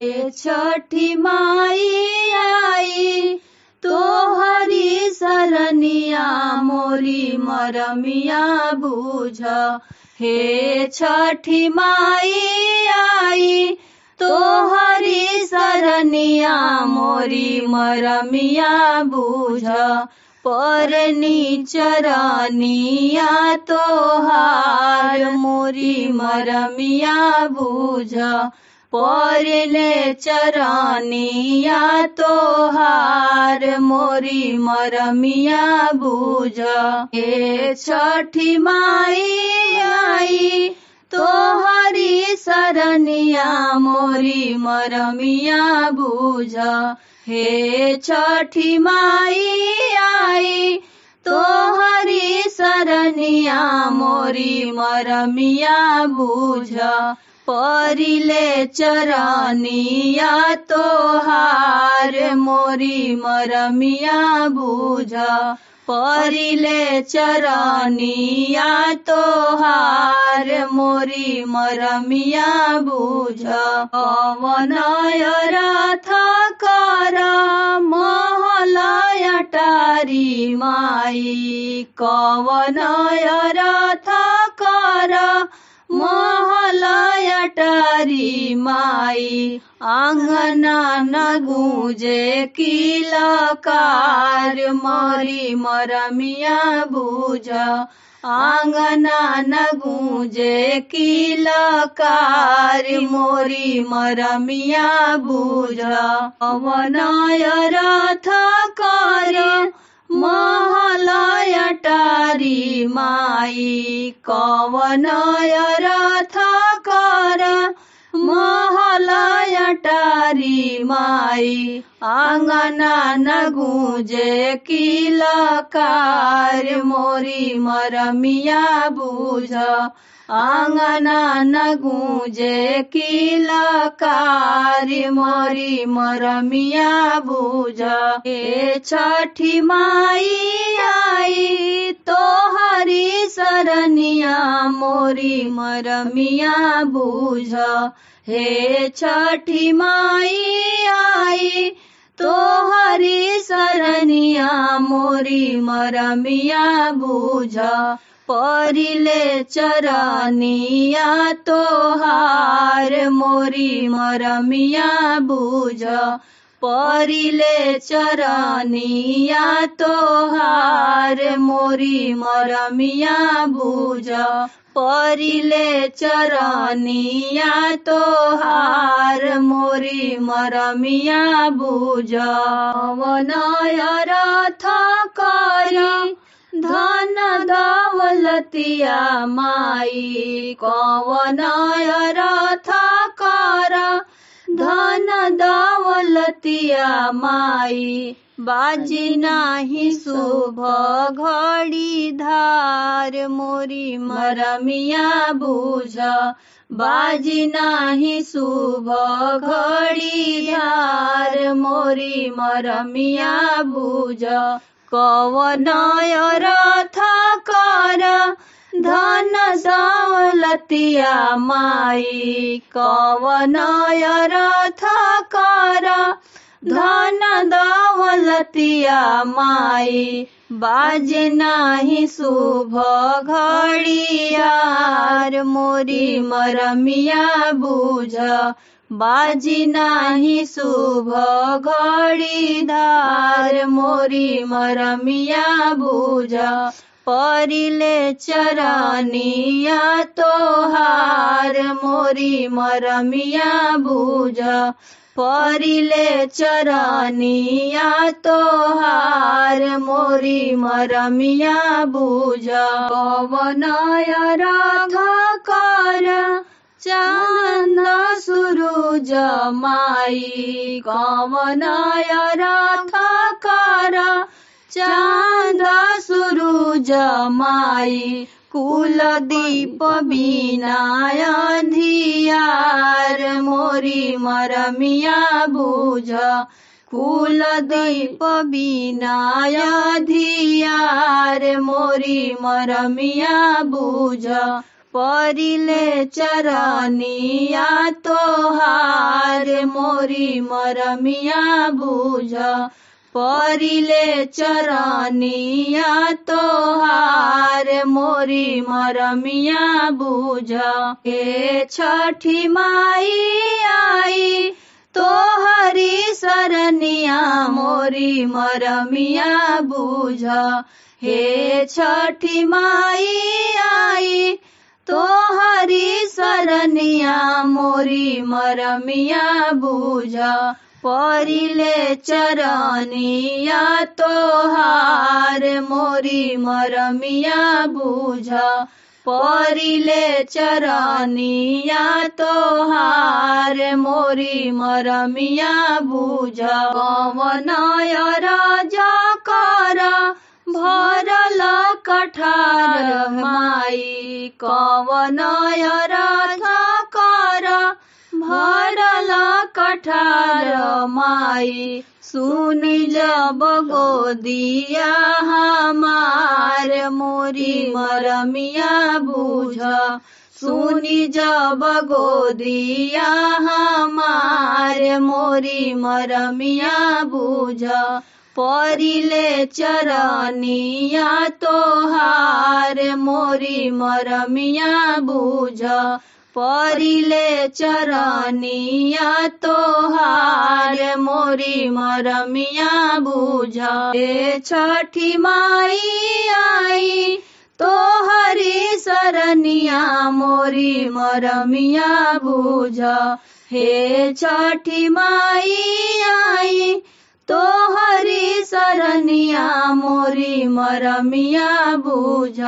ए छठी माई आई तोहरी सरनिया मोरी मरमिया बुझ। हे छठी माई आई तोहरी सरनिया मोरी मरमिया बुझ। परनी चरनिया तोहार मोरी मरमिया बुझ। परले चरनिया तोहार मोरी मरमिया बुझ। हे छठी माई आई तोहरी सरनिया मोरी मरमिया बुझ। हे छठी माई आई तोहरी सरनिया मोरी मरमिया बुझ। परिले चरनिया तोहार मोरी मरमिया बुझ। परिले चरनिया तोहार मोरी मरमिया बुझ। पवन रथ कर महलय टारी माई। कवन रथ कर महलय टारी माई। आंगना न गूंजे किलकार मोरी मरमिया बुझ। आंगना न गूंजे किलकार मोरी मरमिया बुझ। पवन रथ कर महलय टारी माई। कवन रथ कर महलय टारी माई। आंगना न गूंजे किलकार मोरी मरमिया बुझ। आंगना न गूंजे किलकार मोरी मरमिया बुझ। हे छठी माई आई तोहरी सरनिया मोरी मरमिया बुझ। हे छठी माई आई तोहरी सरनिया मोरी मरमिया बुझ। परिले चरनिया तोहार मोरी मरमिया बुझ। परिले चरनिया तोहार मोरी मरमिया बुझ। परिले चरनिया तोहार मोरी मरमिया बुझ। पवन रथ कर धन दौलतिया माई। कवन रथ कर धन दौलतिया माई। बाजी नाही शुभ घड़ी धार मोरी मरमिया बुझ। बाजी नाही शुभ घड़ी धार मोरी मरमिया बुझ। कवन रथ कर धन दौलतिया माई। कवन रथ कर धन दौलतिया माई। बाजे नाही शुभ घड़ियार मोरी मरमिया बुझ। बाजी नाही शुभ घड़ी धार मोरी मरमिया बुझ। परिले चरनिया तोहार मोरी मरमिया बुझ। परिले चरनिया तोहार मोरी मरमिया बुझ। पवन रथ कर चांद सूरज माई। कवन रथ कर चांद सूरज माई। कुल दीप बिना अंधियार मोरी मरमिया बुझ। कुल दीप बिना अंधियार मोरी मरमिया बुझ। परिले चरनिया तोहार मोरी मरमिया बुझ परिले चरनिया तोहार मोरी मरमिया बुझ हे छठी माई आई तोहरी सरनिया मोरी मरमिया बुझ हे छठी माई आई तोहरी सरनिया मोरी मरमिया बुझ परिले चरनिया तोहार मोरी मरमिया बुझ परिले चरनिया तोहार मोरी मरमिया बुझ पवन राजा कर भरल कठार माई कवन राजा कर भरल कठार माई सुनि जब गोदिया हमार मोरी मरमिया बुझ सुनि जब गोदिया हमार मोरी मरमिया बुझ परिले चरनिया तोहार मोरी मरमिया बुझ परिले चरनिया तोहार मोरी मरमिया बुझ हे छठी माई आई तोहरी सरनिया मोरी मरमिया बुझ हे छठी माई आई तोहरी सरनिया मोरी मरमिया बुझ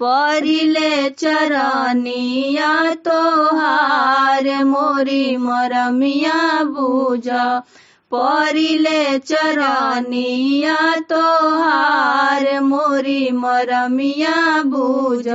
परिले चरनिया तोहार मोरी मरमिया बुझ परिले चरनिया तोहार मोरी मरमिया बुझ।